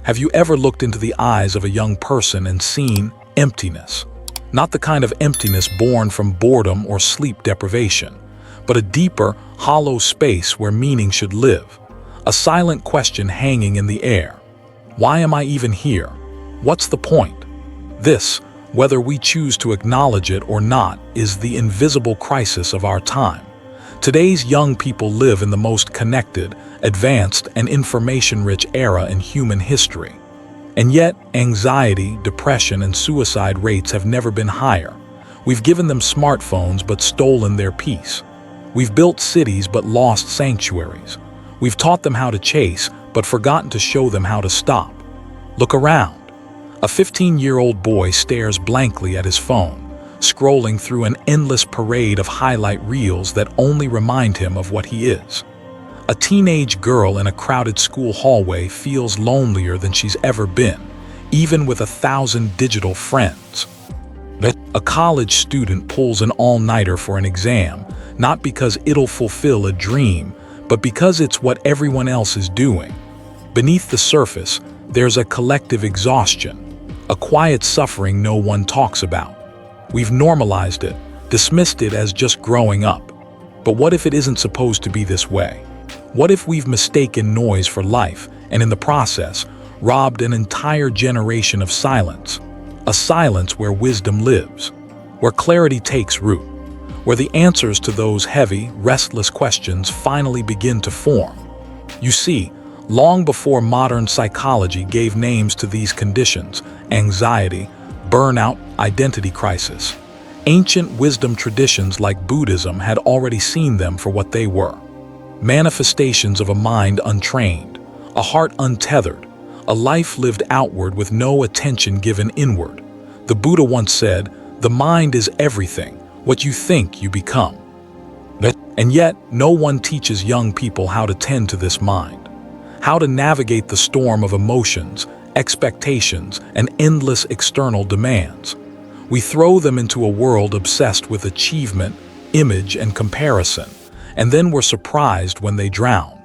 Have you ever looked into the eyes of a young person and seen emptiness? Not the kind of emptiness born from boredom or sleep deprivation, but a deeper, hollow space where meaning should live. A silent question hanging in the air. Why am I even here? What's the point? This, whether we choose to acknowledge it or not, is the invisible crisis of our time. Today's young people live in the most connected, advanced, and information-rich era in human history. And yet, anxiety, depression, and suicide rates have never been higher. We've given them smartphones but stolen their peace. We've built cities but lost sanctuaries. We've taught them how to chase but forgotten to show them how to stop. Look around. A 15-year-old boy stares blankly at his phone, scrolling through an endless parade of highlight reels that only remind him of what he is. A teenage girl in a crowded school hallway feels lonelier than she's ever been, even with 1,000 digital friends. A college student pulls an all-nighter for an exam, not because it'll fulfill a dream, but because it's what everyone else is doing. Beneath the surface, there's a collective exhaustion, a quiet suffering no one talks about. We've normalized it, dismissed it as just growing up. But what if it isn't supposed to be this way? What if we've mistaken noise for life and in the process, robbed an entire generation of silence? A silence where wisdom lives, where clarity takes root, where the answers to those heavy, restless questions finally begin to form. You see, long before modern psychology gave names to these conditions, anxiety, burnout, identity crisis, ancient wisdom traditions like Buddhism had already seen them for what they were. Manifestations of a mind untrained, a heart untethered, a life lived outward with no attention given inward. The Buddha once said, "The mind is everything. What you think, you become." And yet, no one teaches young people how to tend to this mind, how to navigate the storm of emotions, expectations, and endless external demands. We throw them into a world obsessed with achievement, image, and comparison, and then we're surprised when they drown.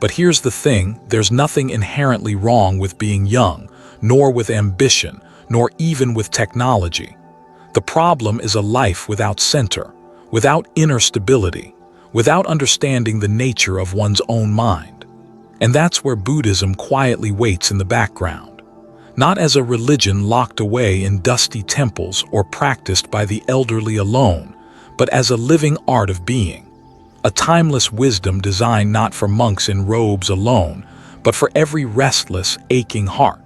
But here's the thing, there's nothing inherently wrong with being young, nor with ambition, nor even with technology. The problem is a life without center, without inner stability, without understanding the nature of one's own mind. And that's where Buddhism quietly waits in the background, not as a religion locked away in dusty temples or practiced by the elderly alone, but as a living art of being, a timeless wisdom designed not for monks in robes alone, but for every restless, aching heart,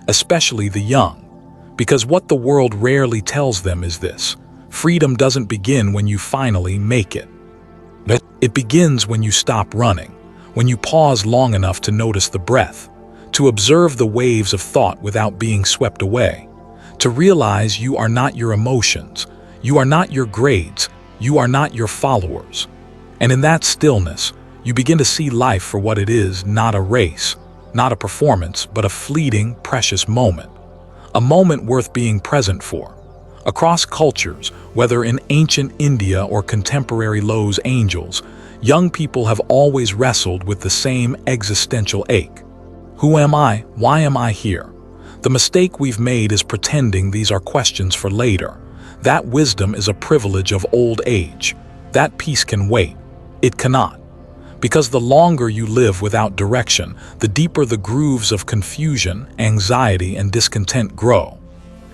especially the young. Because what the world rarely tells them is this: freedom doesn't begin when you finally make it. It begins when you stop running, when you pause long enough to notice the breath, to observe the waves of thought without being swept away, to realize you are not your emotions, you are not your grades, you are not your followers. And in that stillness, you begin to see life for what it is, not a race, not a performance, but a fleeting, precious moment. A moment worth being present for. Across cultures, whether in ancient India or contemporary Los Angeles, young people have always wrestled with the same existential ache. Who am I? Why am I here? The mistake we've made is pretending these are questions for later. That wisdom is a privilege of old age. That peace can wait. It cannot. Because the longer you live without direction, the deeper the grooves of confusion, anxiety, and discontent grow.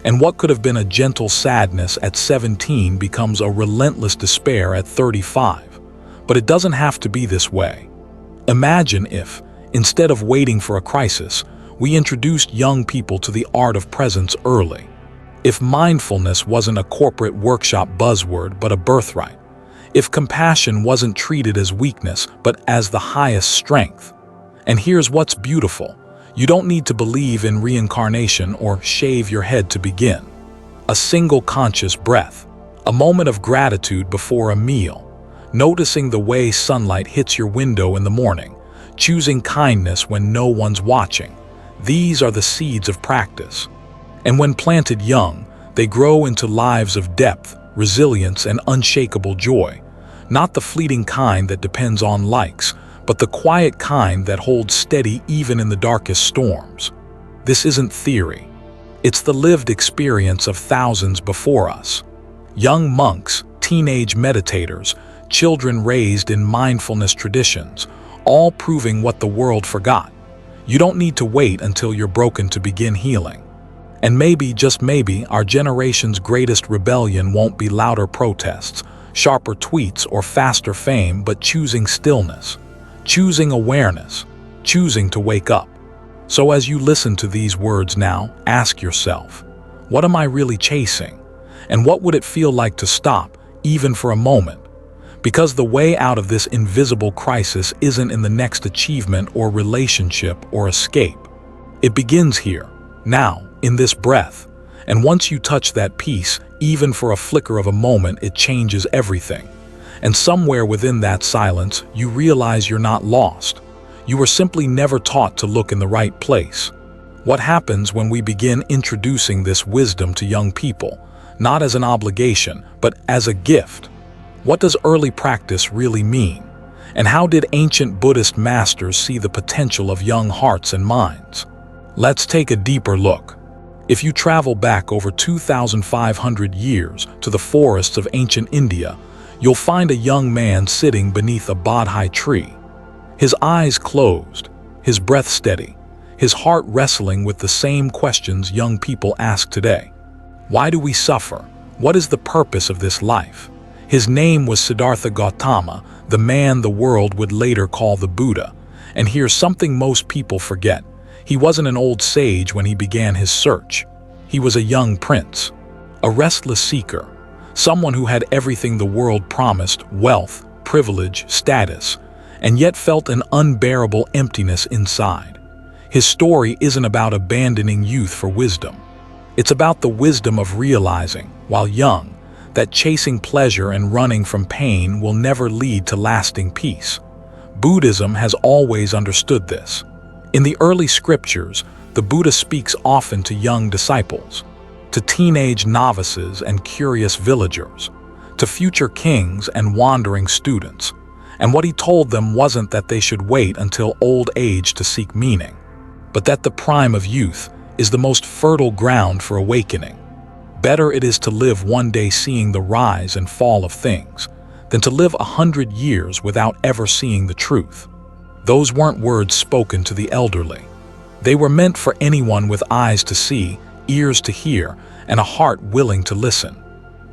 And what could have been a gentle sadness at 17 becomes a relentless despair at 35. But it doesn't have to be this way. Imagine if, instead of waiting for a crisis, we introduced young people to the art of presence early. If mindfulness wasn't a corporate workshop buzzword but a birthright. If compassion wasn't treated as weakness but as the highest strength. And here's what's beautiful. You don't need to believe in reincarnation or shave your head to begin. A single conscious breath, a moment of gratitude before a meal, noticing the way sunlight hits your window in the morning, choosing kindness when no one's watching. These are the seeds of practice. And when planted young, they grow into lives of depth, resilience, and unshakable joy. Not the fleeting kind that depends on likes, but the quiet kind that holds steady even in the darkest storms. This isn't theory. It's the lived experience of thousands before us. Young monks, teenage meditators, children raised in mindfulness traditions, all proving what the world forgot. You don't need to wait until you're broken to begin healing. And maybe, just maybe, our generation's greatest rebellion won't be louder protests, sharper tweets, or faster fame, but choosing stillness, choosing awareness, choosing to wake up. So as you listen to these words now, ask yourself, what am I really chasing? And what would it feel like to stop, even for a moment? Because the way out of this invisible crisis isn't in the next achievement or relationship or escape. It begins here, now, in this breath. And once you touch that peace, even for a flicker of a moment, it changes everything. And somewhere within that silence, you realize you're not lost. You were simply never taught to look in the right place. What happens when we begin introducing this wisdom to young people, not as an obligation, but as a gift? What does early practice really mean? And how did ancient Buddhist masters see the potential of young hearts and minds? Let's take a deeper look. If you travel back over 2,500 years to the forests of ancient India, you'll find a young man sitting beneath a bodhi tree. His eyes closed, his breath steady, his heart wrestling with the same questions young people ask today. Why do we suffer? What is the purpose of this life? His name was Siddhartha Gautama, the man the world would later call the Buddha. And here's something most people forget. He wasn't an old sage when he began his search. He was a young prince, a restless seeker, someone who had everything the world promised: wealth, privilege, status, and yet felt an unbearable emptiness inside. His story isn't about abandoning youth for wisdom. It's about the wisdom of realizing, while young, that chasing pleasure and running from pain will never lead to lasting peace. Buddhism has always understood this. In the early scriptures, the Buddha speaks often to young disciples, to teenage novices and curious villagers, to future kings and wandering students. And what he told them wasn't that they should wait until old age to seek meaning, but that the prime of youth is the most fertile ground for awakening. Better it is to live one day seeing the rise and fall of things than to live 100 years without ever seeing the truth. Those weren't words spoken to the elderly. They were meant for anyone with eyes to see, ears to hear, and a heart willing to listen.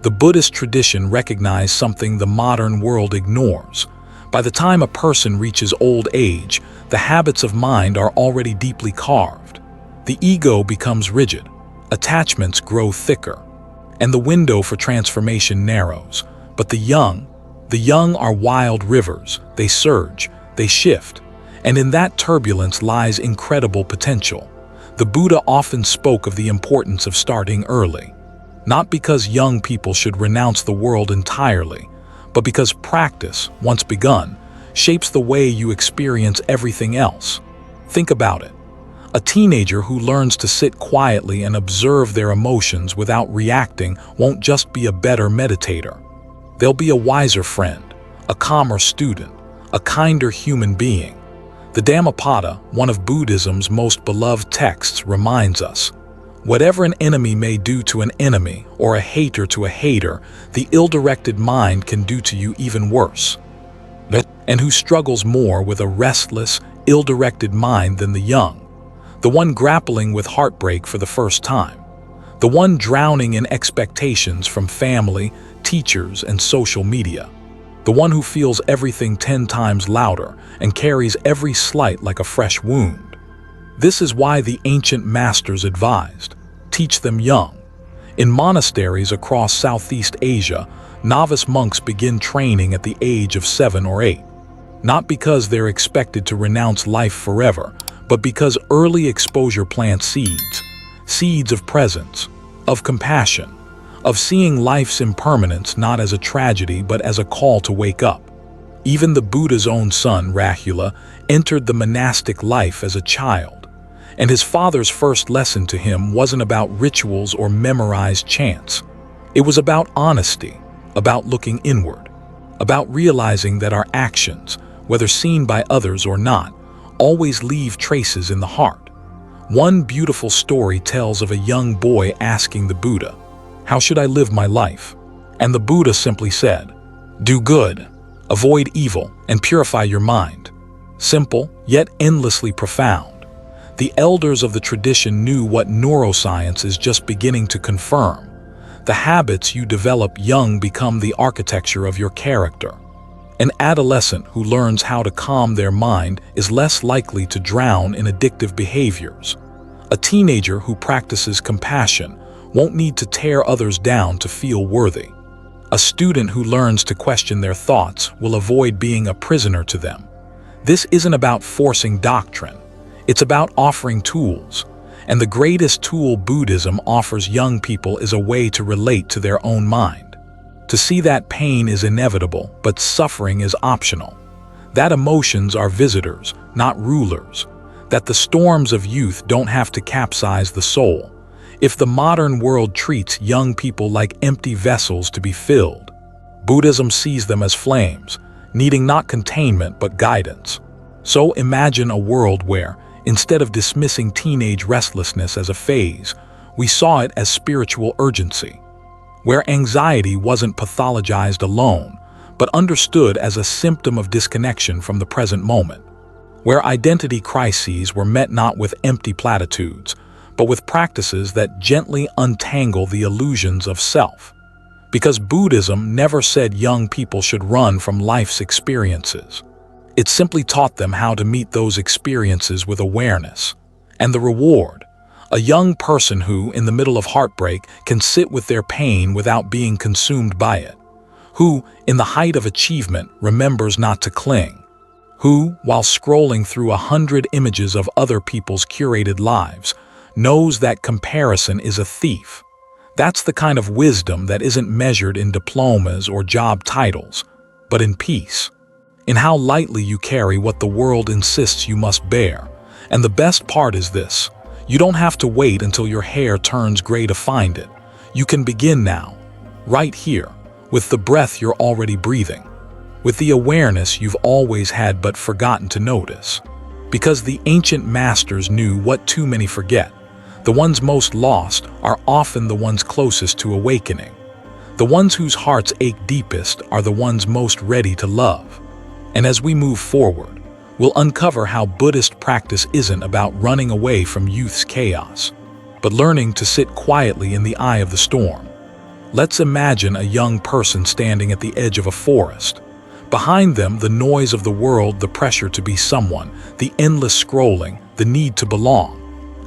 The Buddhist tradition recognized something the modern world ignores. By the time a person reaches old age, the habits of mind are already deeply carved. The ego becomes rigid, attachments grow thicker, and the window for transformation narrows. But the young are wild rivers. They surge, they shift, and in that turbulence lies incredible potential. The Buddha often spoke of the importance of starting early, not because young people should renounce the world entirely, but because practice, once begun, shapes the way you experience everything else. Think about it. A teenager who learns to sit quietly and observe their emotions without reacting won't just be a better meditator. They'll be a wiser friend, a calmer student, a kinder human being. The Dhammapada, one of Buddhism's most beloved texts, reminds us, whatever an enemy may do to an enemy or a hater to a hater, the ill-directed mind can do to you even worse. And who struggles more with a restless, ill-directed mind than the young? The one grappling with heartbreak for the first time. The one drowning in expectations from family, teachers, and social media. The one who feels everything 10 times louder and carries every slight like a fresh wound. This is why the ancient masters advised, teach them young. In monasteries across Southeast Asia, novice monks begin training at the age of 7 or 8. Not because they're expected to renounce life forever, but because early exposure plants seeds of presence, of compassion, of seeing life's impermanence not as a tragedy but as a call to wake up. Even the Buddha's own son, Rahula, entered the monastic life as a child, and his father's first lesson to him wasn't about rituals or memorized chants. It was about honesty, about looking inward, about realizing that our actions, whether seen by others or not, always leave traces in the heart. One beautiful story tells of a young boy asking the Buddha, "How should I live my life?" And the Buddha simply said, "Do good, avoid evil, and purify your mind." Simple, yet endlessly profound. The elders of the tradition knew what neuroscience is just beginning to confirm. The habits you develop young become the architecture of your character. An adolescent who learns how to calm their mind is less likely to drown in addictive behaviors. A teenager who practices compassion won't need to tear others down to feel worthy. A student who learns to question their thoughts will avoid being a prisoner to them. This isn't about forcing doctrine. It's about offering tools. And the greatest tool Buddhism offers young people is a way to relate to their own mind. To see that pain is inevitable, but suffering is optional. That emotions are visitors, not rulers. That the storms of youth don't have to capsize the soul. If the modern world treats young people like empty vessels to be filled, Buddhism sees them as flames, needing not containment but guidance. So imagine a world where, instead of dismissing teenage restlessness as a phase, we saw it as spiritual urgency. Where anxiety wasn't pathologized alone, but understood as a symptom of disconnection from the present moment. Where identity crises were met not with empty platitudes, but with practices that gently untangle the illusions of self. Because Buddhism never said young people should run from life's experiences. It simply taught them how to meet those experiences with awareness. And the reward, a young person who, in the middle of heartbreak, can sit with their pain without being consumed by it. Who, in the height of achievement, remembers not to cling. Who, while scrolling through 100 images of other people's curated lives, knows that comparison is a thief. That's the kind of wisdom that isn't measured in diplomas or job titles, but in peace. In how lightly you carry what the world insists you must bear. And the best part is this. You don't have to wait until your hair turns gray to find it. You can begin now, right here, with the breath you're already breathing, with the awareness you've always had but forgotten to notice. Because the ancient masters knew what too many forget. The ones most lost are often the ones closest to awakening. The ones whose hearts ache deepest are the ones most ready to love. And as we move forward, we'll uncover how Buddhist practice isn't about running away from youth's chaos, but learning to sit quietly in the eye of the storm. Let's imagine a young person standing at the edge of a forest. Behind them, the noise of the world, the pressure to be someone, the endless scrolling, the need to belong.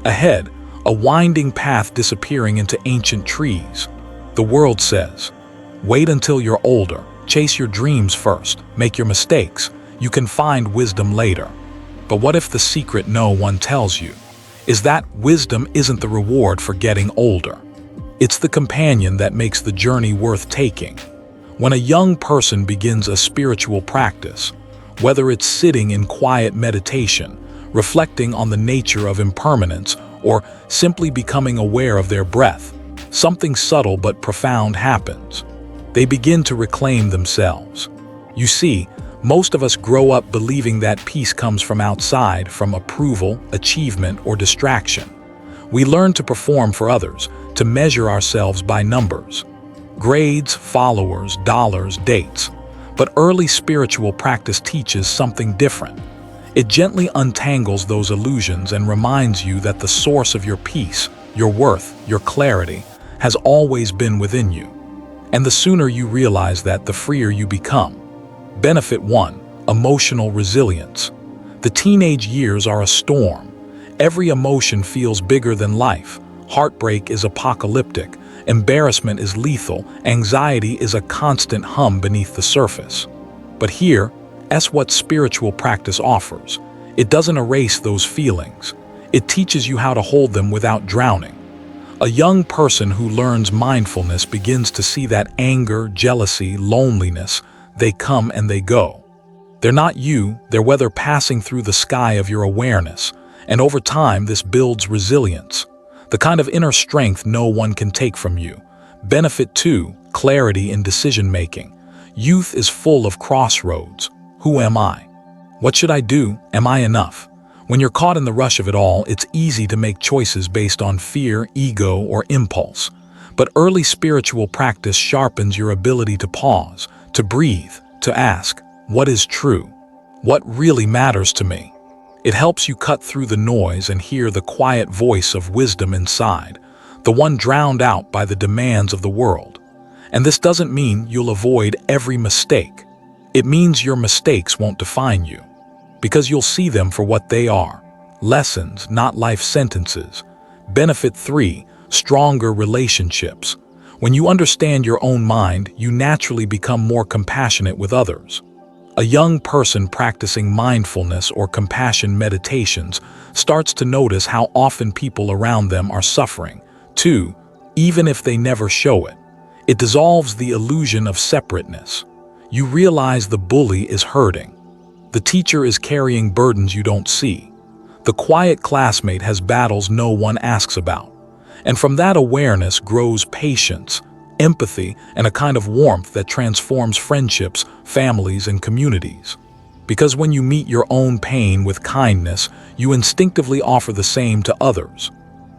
Ahead, a winding path disappearing into ancient trees. The world says, "Wait until you're older, chase your dreams first, make your mistakes. You can find wisdom later." But what if the secret no one tells you is that wisdom isn't the reward for getting older? It's the companion that makes the journey worth taking. When a young person begins a spiritual practice, whether it's sitting in quiet meditation, reflecting on the nature of impermanence, or simply becoming aware of their breath, something subtle but profound happens. They begin to reclaim themselves. You see, most of us grow up believing that peace comes from outside, from approval, achievement, or distraction. We learn to perform for others, to measure ourselves by numbers. Grades, followers, dollars, dates. But early spiritual practice teaches something different. It gently untangles those illusions and reminds you that the source of your peace, your worth, your clarity, has always been within you. And the sooner you realize that, the freer you become. Benefit 1. Emotional resilience. The teenage years are a storm. Every emotion feels bigger than life. Heartbreak is apocalyptic. Embarrassment is lethal. Anxiety is a constant hum beneath the surface. But that's what spiritual practice offers. It doesn't erase those feelings. It teaches you how to hold them without drowning. A young person who learns mindfulness begins to see that anger, jealousy, loneliness, they come and they go. They're not you, they're weather passing through the sky of your awareness. And over time, this builds resilience, the kind of inner strength no one can take from you. Benefit 2. Clarity in decision-making. Youth is full of crossroads. Who am I? What should I do? Am I enough? When you're caught in the rush of it all, it's easy to make choices based on fear, ego, or impulse. But early spiritual practice sharpens your ability to pause, to breathe, to ask, what is true? What really matters to me? It helps you cut through the noise and hear the quiet voice of wisdom inside, the one drowned out by the demands of the world. And this doesn't mean you'll avoid every mistake. It means your mistakes won't define you, because you'll see them for what they are, lessons, not life sentences. Benefit 3, stronger relationships. When you understand your own mind, you naturally become more compassionate with others. A young person practicing mindfulness or compassion meditations starts to notice how often people around them are suffering, too, even if they never show it. It dissolves the illusion of separateness. You realize the bully is hurting. The teacher is carrying burdens you don't see. The quiet classmate has battles no one asks about. And from that awareness grows patience, empathy, and a kind of warmth that transforms friendships, families, and communities. Because when you meet your own pain with kindness, you instinctively offer the same to others.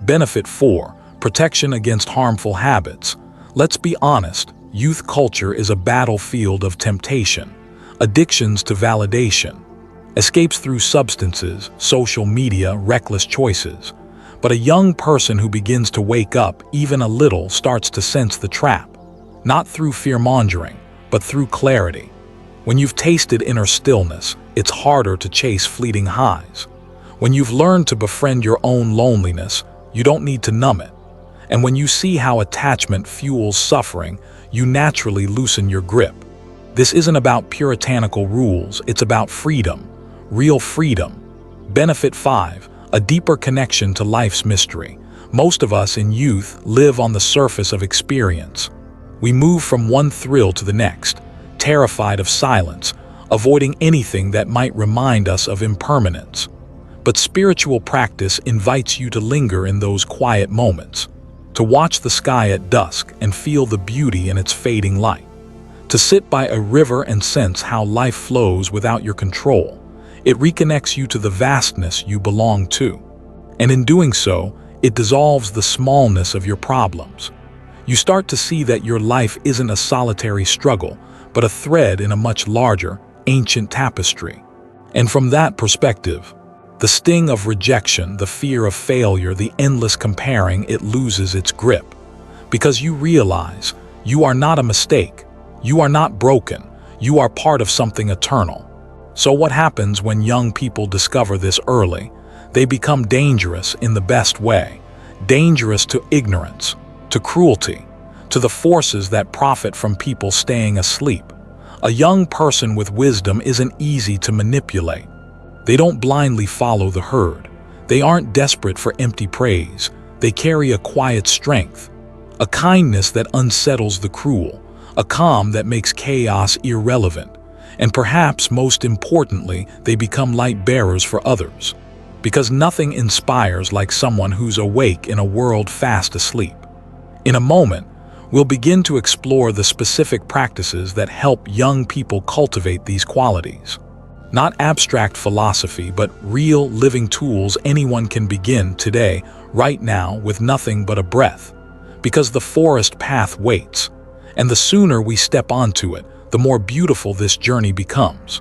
Benefit 4, protection against harmful habits. Let's be honest, youth culture is a battlefield of temptation, addictions to validation, escapes through substances, social media, reckless choices. But a young person who begins to wake up even a little starts to sense the trap, not through fear-mongering, but through clarity. When you've tasted inner stillness, it's harder to chase fleeting highs. When you've learned to befriend your own loneliness, you don't need to numb it. And when you see how attachment fuels suffering, you naturally loosen your grip. This isn't about puritanical rules, it's about freedom, real freedom. Benefit 5, a deeper connection to life's mystery. Most of us in youth live on the surface of experience. We move from one thrill to the next, terrified of silence, avoiding anything that might remind us of impermanence. But spiritual practice invites you to linger in those quiet moments, to watch the sky at dusk and feel the beauty in its fading light, to sit by a river and sense how life flows without your control. It reconnects you to the vastness you belong to. And in doing so, it dissolves the smallness of your problems. You start to see that your life isn't a solitary struggle, but a thread in a much larger, ancient tapestry. And from that perspective, the sting of rejection, the fear of failure, the endless comparing, it loses its grip. Because you realize you are not a mistake, you are not broken, you are part of something eternal. So what happens when young people discover this early? They become dangerous in the best way. Dangerous to ignorance, to cruelty, to the forces that profit from people staying asleep. A young person with wisdom isn't easy to manipulate. They don't blindly follow the herd. They aren't desperate for empty praise. They carry a quiet strength, a kindness that unsettles the cruel, a calm that makes chaos irrelevant. And perhaps most importantly, they become light bearers for others. Because nothing inspires like someone who's awake in a world fast asleep. In a moment, we'll begin to explore the specific practices that help young people cultivate these qualities. Not abstract philosophy, but real living tools anyone can begin today, right now, with nothing but a breath. Because the forest path waits, and the sooner we step onto it, the more beautiful this journey becomes.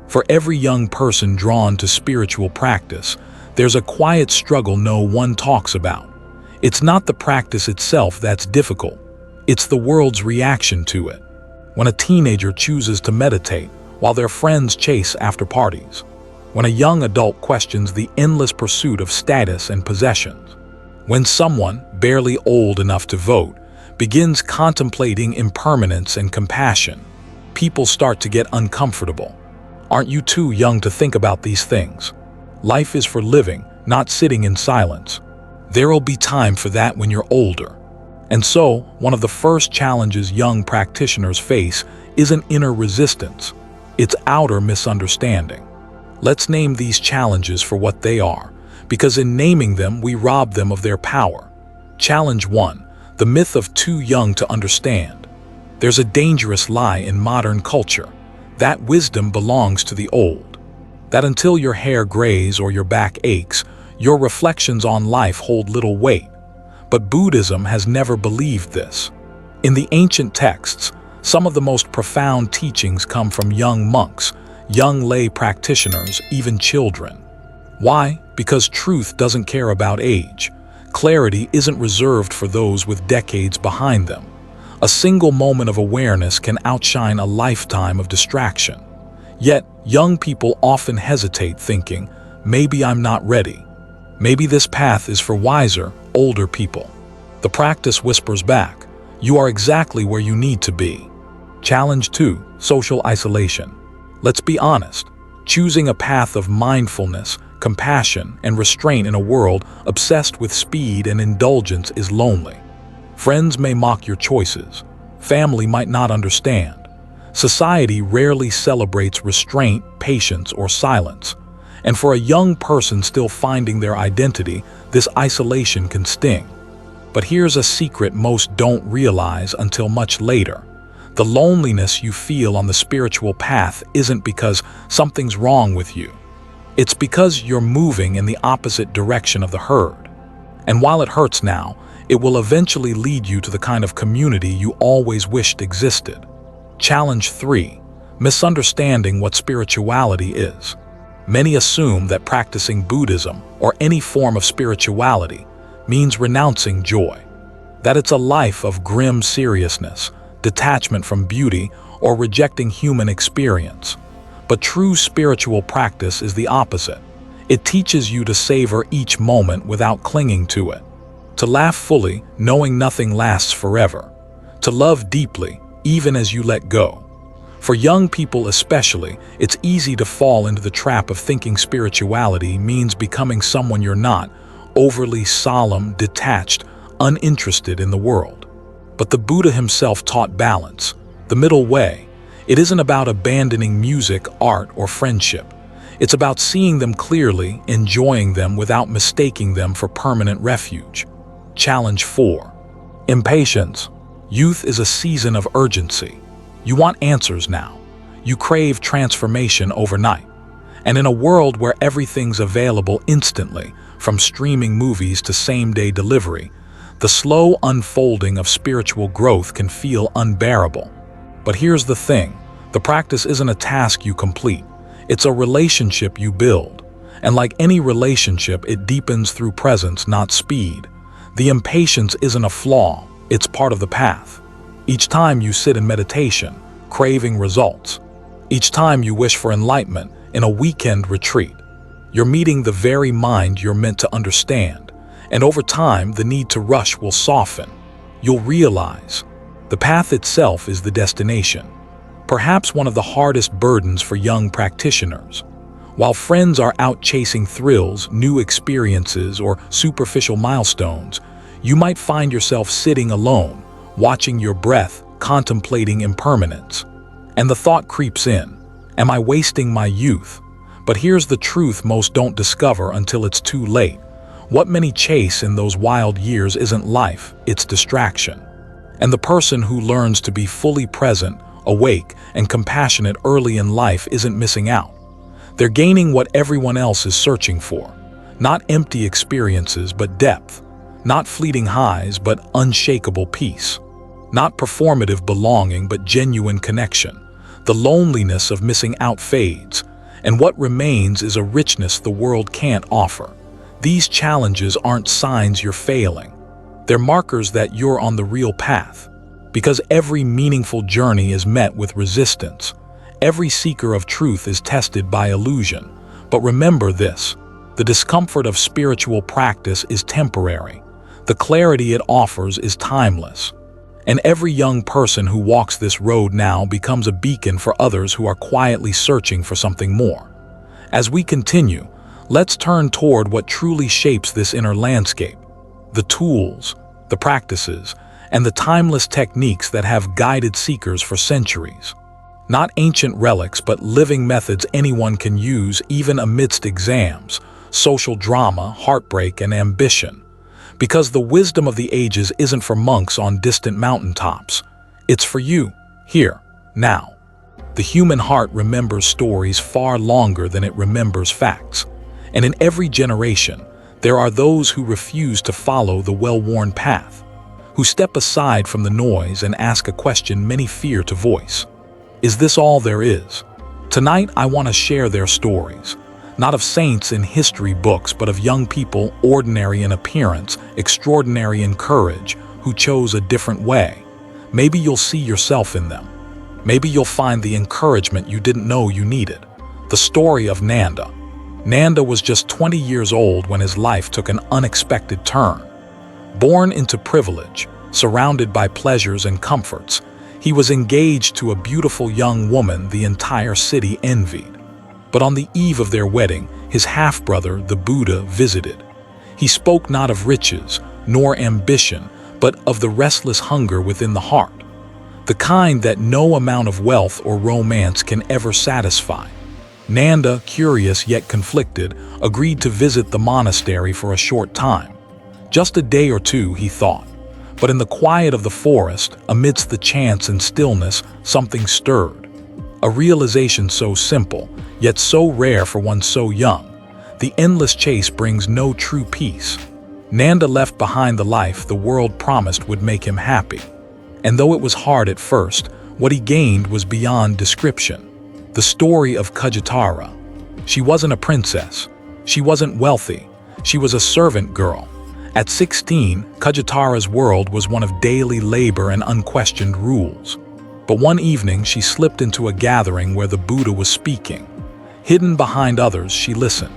For every young person drawn to spiritual practice, there's a quiet struggle no one talks about. It's not the practice itself that's difficult. It's the world's reaction to it. When a teenager chooses to meditate while their friends chase after parties. When a young adult questions the endless pursuit of status and possessions. When someone, barely old enough to vote, begins contemplating impermanence and compassion. People start to get uncomfortable. Aren't you too young to think about these things? Life is for living, not sitting in silence. There'll be time for that when you're older. And so, one of the first challenges young practitioners face isn't inner resistance, it's outer misunderstanding. Let's name these challenges for what they are, because in naming them, we rob them of their power. Challenge 1, the myth of too young to understand. There's a dangerous lie in modern culture, that wisdom belongs to the old. That until your hair grays or your back aches, your reflections on life hold little weight. But Buddhism has never believed this. In the ancient texts, some of the most profound teachings come from young monks, young lay practitioners, even children. Why? Because truth doesn't care about age. Clarity isn't reserved for those with decades behind them. A single moment of awareness can outshine a lifetime of distraction. Yet, young people often hesitate, thinking, maybe I'm not ready. Maybe this path is for wiser, older people. The practice whispers back, you are exactly where you need to be. Challenge 2, social isolation. Let's be honest, choosing a path of mindfulness, compassion, and restraint in a world obsessed with speed and indulgence is lonely. Friends may mock your choices. Family might not understand. Society rarely celebrates restraint, patience, or silence. And for a young person still finding their identity, this isolation can sting. But here's a secret most don't realize until much later. The loneliness you feel on the spiritual path isn't because something's wrong with you. It's because you're moving in the opposite direction of the herd. And while it hurts now, it will eventually lead you to the kind of community you always wished existed. Challenge 3, misunderstanding what spirituality is. Many assume that practicing Buddhism or any form of spirituality means renouncing joy, that it's a life of grim seriousness, detachment from beauty, or rejecting human experience. But true spiritual practice is the opposite. It teaches you to savor each moment without clinging to it, to laugh fully, knowing nothing lasts forever, to love deeply, even as you let go. For young people especially, it's easy to fall into the trap of thinking spirituality means becoming someone you're not, overly solemn, detached, uninterested in the world. But the Buddha himself taught balance, the middle way. It isn't about abandoning music, art, or friendship. It's about seeing them clearly, enjoying them without mistaking them for permanent refuge. Challenge 4, impatience. Youth is a season of urgency. You want answers now. You crave transformation overnight. And in a world where everything's available instantly, from streaming movies to same-day delivery, the slow unfolding of spiritual growth can feel unbearable. But here's the thing, the practice isn't a task you complete. It's a relationship you build. And like any relationship, it deepens through presence, not speed. The impatience isn't a flaw, it's part of the path. Each time you sit in meditation, craving results. Each time you wish for enlightenment in a weekend retreat, you're meeting the very mind you're meant to understand. And over time, the need to rush will soften. You'll realize the path itself is the destination. Perhaps one of the hardest burdens for young practitioners. While friends are out chasing thrills, new experiences, or superficial milestones, you might find yourself sitting alone, watching your breath, contemplating impermanence. And the thought creeps in, am I wasting my youth? But here's the truth most don't discover until it's too late. What many chase in those wild years isn't life, it's distraction. And the person who learns to be fully present, awake, and compassionate early in life isn't missing out. They're gaining what everyone else is searching for. Not empty experiences, but depth. Not fleeting highs, but unshakable peace. Not performative belonging, but genuine connection. The loneliness of missing out fades, and what remains is a richness the world can't offer. These challenges aren't signs you're failing. They're markers that you're on the real path. Because every meaningful journey is met with resistance. Every seeker of truth is tested by illusion. But remember this, the discomfort of spiritual practice is temporary. The clarity it offers is timeless. And every young person who walks this road now becomes a beacon for others who are quietly searching for something more. As we continue, let's turn toward what truly shapes this inner landscape. The tools, the practices, and the timeless techniques that have guided seekers for centuries. Not ancient relics, but living methods anyone can use even amidst exams, social drama, heartbreak, and ambition. Because the wisdom of the ages isn't for monks on distant mountaintops. It's for you, here, now. The human heart remembers stories far longer than it remembers facts. And in every generation, there are those who refuse to follow the well-worn path, who step aside from the noise and ask a question many fear to voice. Is this all there is? Tonight, I want to share their stories, not of saints in history books, but of young people ordinary in appearance, extraordinary in courage, who chose a different way. Maybe you'll see yourself in them. Maybe you'll find the encouragement you didn't know you needed. The story of Nanda. Nanda was just 20 years old when his life took an unexpected turn. Born into privilege, surrounded by pleasures and comforts, he was engaged to a beautiful young woman the entire city envied. But on the eve of their wedding, his half-brother, the Buddha, visited. He spoke not of riches, nor ambition, but of the restless hunger within the heart, the kind that no amount of wealth or romance can ever satisfy. Nanda, curious yet conflicted, agreed to visit the monastery for a short time. Just a day or two, he thought. But in the quiet of the forest, amidst the chants and stillness, something stirred. A realization so simple, yet so rare for one so young. The endless chase brings no true peace. Nanda left behind the life the world promised would make him happy. And though it was hard at first, what he gained was beyond description. The story of Kajatara. She wasn't a princess. She wasn't wealthy. She was a servant girl. At 16, Kajatara's world was one of daily labor and unquestioned rules. But one evening, she slipped into a gathering where the Buddha was speaking. Hidden behind others, she listened.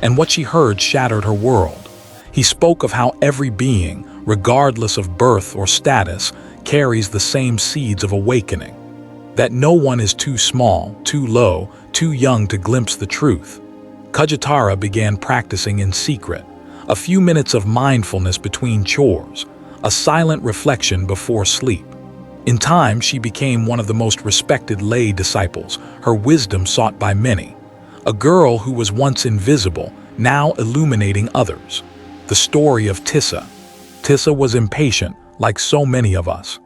And what she heard shattered her world. He spoke of how every being, regardless of birth or status, carries the same seeds of awakening. That no one is too small, too low, too young to glimpse the truth. Kajatara began practicing in secret. A few minutes of mindfulness between chores, a silent reflection before sleep. In time, she became one of the most respected lay disciples, her wisdom sought by many. A girl who was once invisible, now illuminating others. The story of Tissa. Tissa was impatient, like so many of us.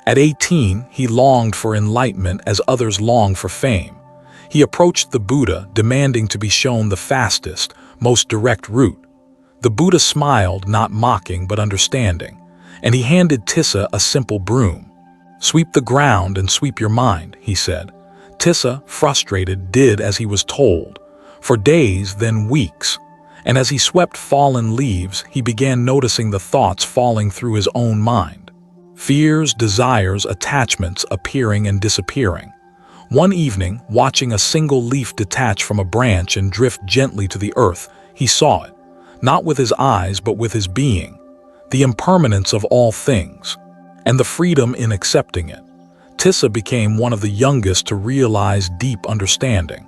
At 18, he longed for enlightenment as others longed for fame. He approached the Buddha, demanding to be shown the fastest, most direct route. The Buddha smiled, not mocking but understanding, and he handed Tissa a simple broom. "Sweep the ground and sweep your mind," he said. Tissa, frustrated, did as he was told. For days, then weeks. And as he swept fallen leaves, he began noticing the thoughts falling through his own mind. Fears, desires, attachments appearing and disappearing. One evening, watching a single leaf detach from a branch and drift gently to the earth, he saw it, not with his eyes but with his being, the impermanence of all things, and the freedom in accepting it. Tissa became one of the youngest to realize deep understanding,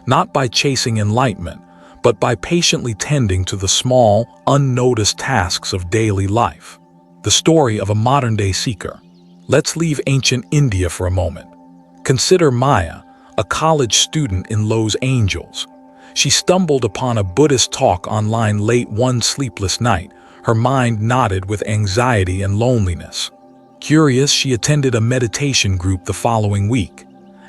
not by chasing enlightenment, but by patiently tending to the small, unnoticed tasks of daily life. The story of a modern-day seeker. Let's leave ancient India for a moment. Consider Maya, a college student in Los Angeles. She stumbled upon a Buddhist talk online late one sleepless night, her mind knotted with anxiety and loneliness. Curious, she attended a meditation group the following week.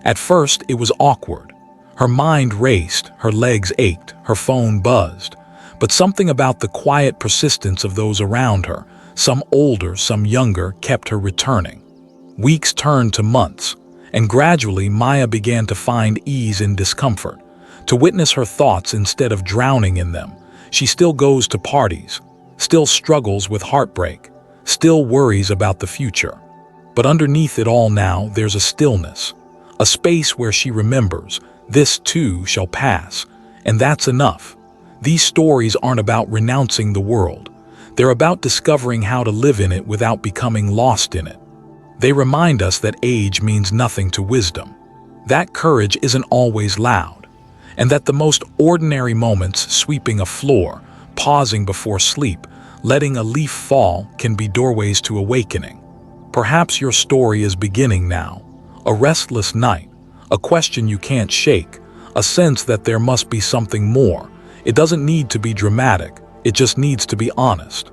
At first, it was awkward. Her mind raced, her legs ached, her phone buzzed. But something about the quiet persistence of those around her, some older, some younger, kept her returning. Weeks turned to months, and gradually Maya began to find ease in discomfort, to witness her thoughts instead of drowning in them. She still goes to parties, still struggles with heartbreak, still worries about the future. But underneath it all now, there's a stillness, a space where she remembers, this too shall pass, and that's enough. These stories aren't about renouncing the world. They're about discovering how to live in it without becoming lost in it. They remind us that age means nothing to wisdom, that courage isn't always loud, and that the most ordinary moments, sweeping a floor, pausing before sleep, letting a leaf fall, can be doorways to awakening. Perhaps your story is beginning now, a restless night, a question you can't shake, a sense that there must be something more. It doesn't need to be dramatic, it just needs to be honest.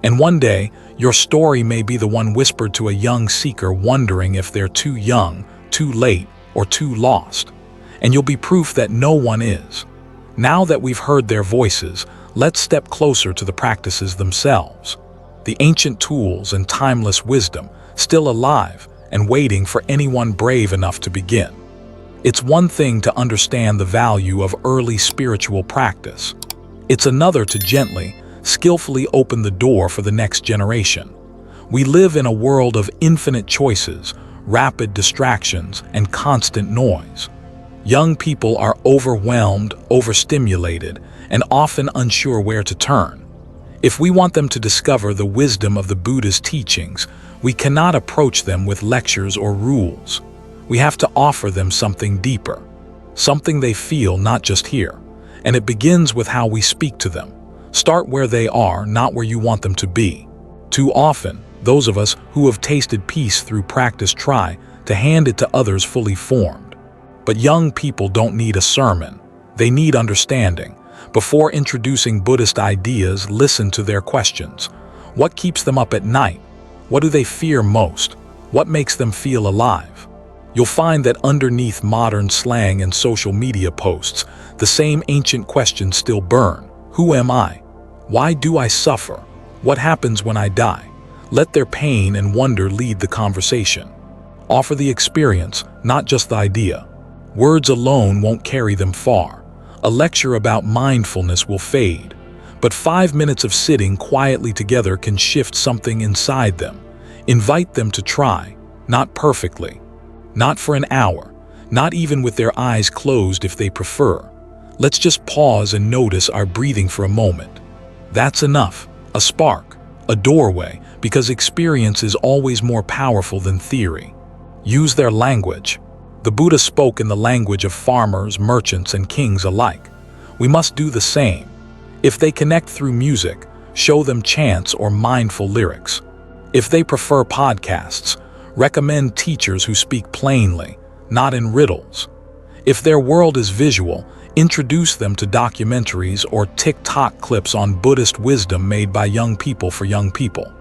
And one day, your story may be the one whispered to a young seeker wondering if they're too young, too late, or too lost. And you'll be proof that no one is. Now that we've heard their voices, let's step closer to the practices themselves. The ancient tools and timeless wisdom, still alive and waiting for anyone brave enough to begin. It's one thing to understand the value of early spiritual practice. It's another to gently, skillfully open the door for the next generation. We live in a world of infinite choices, rapid distractions, and constant noise. Young people are overwhelmed, overstimulated, and often unsure where to turn. If we want them to discover the wisdom of the Buddhist teachings, we cannot approach them with lectures or rules. We have to offer them something deeper, something they feel, not just hear. And it begins with how we speak to them. Start where they are, not where you want them to be. Too often, those of us who have tasted peace through practice try to hand it to others fully formed. But young people don't need a sermon. They need understanding. Before introducing Buddhist ideas, listen to their questions. What keeps them up at night? What do they fear most? What makes them feel alive? You'll find that underneath modern slang and social media posts, the same ancient questions still burn. Who am I? Why do I suffer? What happens when I die? Let their pain and wonder lead the conversation. Offer the experience, not just the idea. Words alone won't carry them far. A lecture about mindfulness will fade, but 5 minutes of sitting quietly together can shift something inside them. Invite them to try, not perfectly, not for an hour, not even with their eyes closed if they prefer. Let's just pause and notice our breathing for a moment. That's enough, a spark, a doorway, because experience is always more powerful than theory. Use their language. The Buddha spoke in the language of farmers, merchants, and kings alike. We must do the same. If they connect through music, show them chants or mindful lyrics. If they prefer podcasts, recommend teachers who speak plainly, not in riddles. If their world is visual, introduce them to documentaries or TikTok clips on Buddhist wisdom made by young people for young people.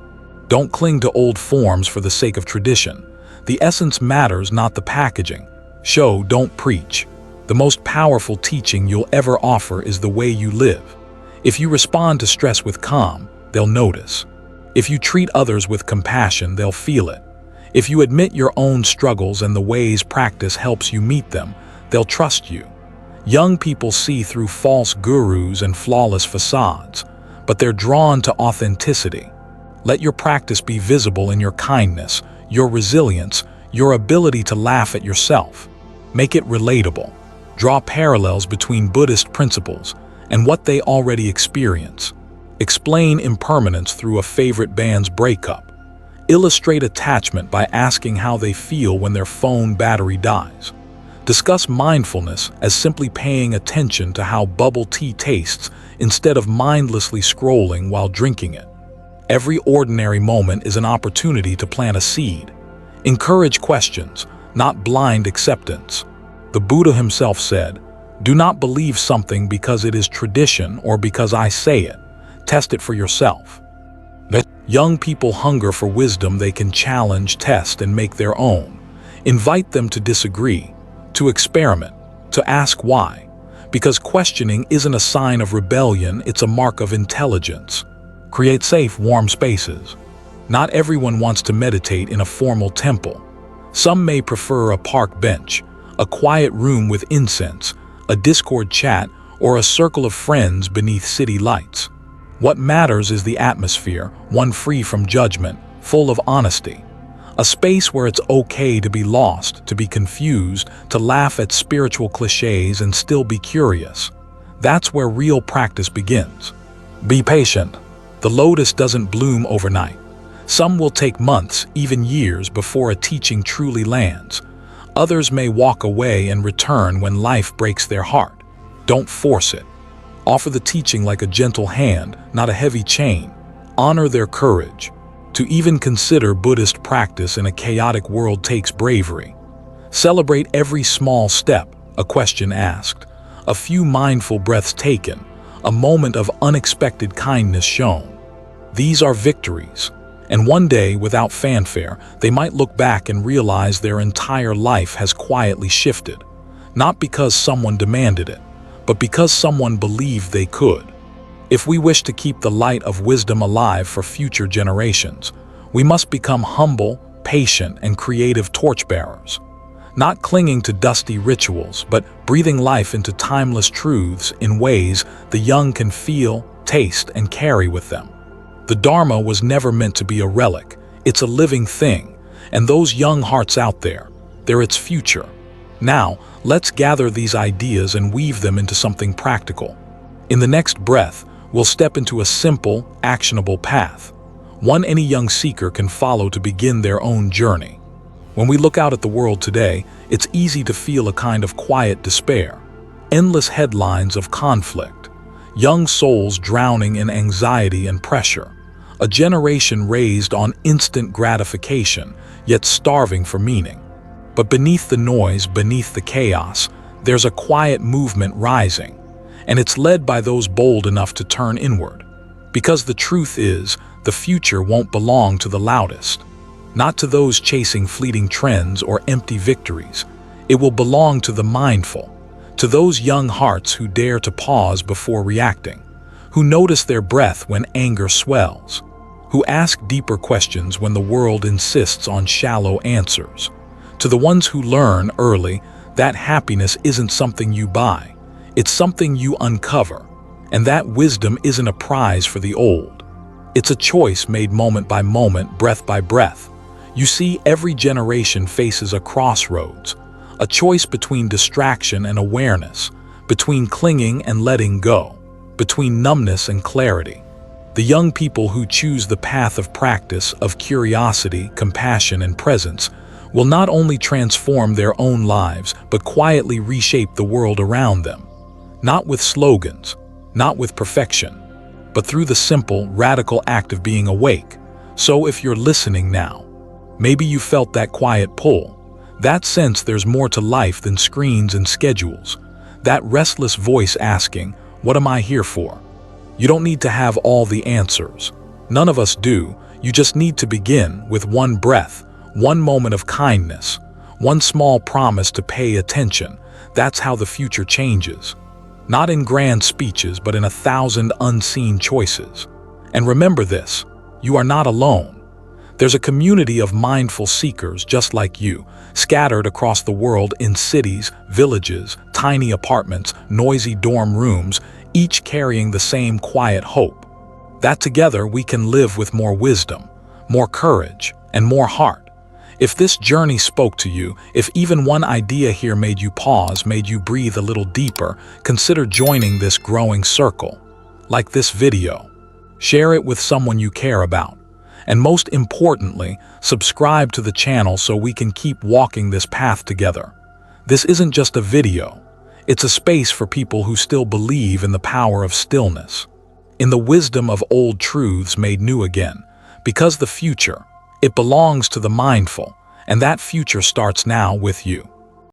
Don't cling to old forms for the sake of tradition. The essence matters, not the packaging. Show, don't preach. The most powerful teaching you'll ever offer is the way you live. If you respond to stress with calm, they'll notice. If you treat others with compassion, they'll feel it. If you admit your own struggles and the ways practice helps you meet them, they'll trust you. Young people see through false gurus and flawless facades, but they're drawn to authenticity. Let your practice be visible in your kindness, your resilience, your ability to laugh at yourself. Make it relatable. Draw parallels between Buddhist principles and what they already experience. Explain impermanence through a favorite band's breakup. Illustrate attachment by asking how they feel when their phone battery dies. Discuss mindfulness as simply paying attention to how bubble tea tastes instead of mindlessly scrolling while drinking it. Every ordinary moment is an opportunity to plant a seed. Encourage questions, not blind acceptance. The Buddha himself said, "Do not believe something because it is tradition or because I say it. Test it for yourself." Young people hunger for wisdom they can challenge, test, and make their own. Invite them to disagree, to experiment, to ask why. Because questioning isn't a sign of rebellion, it's a mark of intelligence. Create safe, warm spaces. Not everyone wants to meditate in a formal temple. Some may prefer a park bench, a quiet room with incense, a Discord chat, or a circle of friends beneath city lights. What matters is the atmosphere, one free from judgment, full of honesty. A space where it's okay to be lost, to be confused, to laugh at spiritual cliches and still be curious. That's where real practice begins. Be patient. The lotus doesn't bloom overnight. Some will take months, even years, before a teaching truly lands. Others may walk away and return when life breaks their heart. Don't force it. Offer the teaching like a gentle hand, not a heavy chain. Honor their courage. To even consider Buddhist practice in a chaotic world takes bravery. Celebrate every small step, a question asked, a few mindful breaths taken, a moment of unexpected kindness shown. These are victories. And one day, without fanfare, they might look back and realize their entire life has quietly shifted, not because someone demanded it, but because someone believed they could. If we wish to keep the light of wisdom alive for future generations, we must become humble, patient, and creative torchbearers, not clinging to dusty rituals, but breathing life into timeless truths in ways the young can feel, taste, and carry with them. The Dharma was never meant to be a relic. It's a living thing, and those young hearts out there, they're its future. Now, let's gather these ideas and weave them into something practical. In the next breath, we'll step into a simple, actionable path, one any young seeker can follow to begin their own journey. When we look out at the world today, it's easy to feel a kind of quiet despair. Endless headlines of conflict, young souls drowning in anxiety and pressure, a generation raised on instant gratification, yet starving for meaning. But beneath the noise, beneath the chaos, there's a quiet movement rising, and it's led by those bold enough to turn inward. Because the truth is, the future won't belong to the loudest, not to those chasing fleeting trends or empty victories. It will belong to the mindful, to those young hearts who dare to pause before reacting, who notice their breath when anger swells, who ask deeper questions when the world insists on shallow answers, to the ones who learn early that happiness isn't something you buy, it's something you uncover, and that wisdom isn't a prize for the old. It's a choice made moment by moment, breath by breath. You see, every generation faces a crossroads, a choice between distraction and awareness, between clinging and letting go, between numbness and clarity. The young people who choose the path of practice, of curiosity, compassion, and presence will not only transform their own lives, but quietly reshape the world around them. Not with slogans, not with perfection, but through the simple, radical act of being awake. So if you're listening now, maybe you felt that quiet pull, that sense there's more to life than screens and schedules, that restless voice asking, "What am I here for?" You don't need to have all the answers. None of us do. You just need to begin with one breath, one moment of kindness, one small promise to pay attention. That's how the future changes. Not in grand speeches, but in 1,000 unseen choices. And remember this, you are not alone. There's a community of mindful seekers just like you, scattered across the world in cities, villages, tiny apartments, noisy dorm rooms, each carrying the same quiet hope. That together we can live with more wisdom, more courage, and more heart. If this journey spoke to you, if even one idea here made you pause, made you breathe a little deeper, consider joining this growing circle. Like this video, share it with someone you care about. And most importantly, subscribe to the channel so we can keep walking this path together. This isn't just a video. It's a space for people who still believe in the power of stillness, in the wisdom of old truths made new again, because the future, it belongs to the mindful, and that future starts now with you.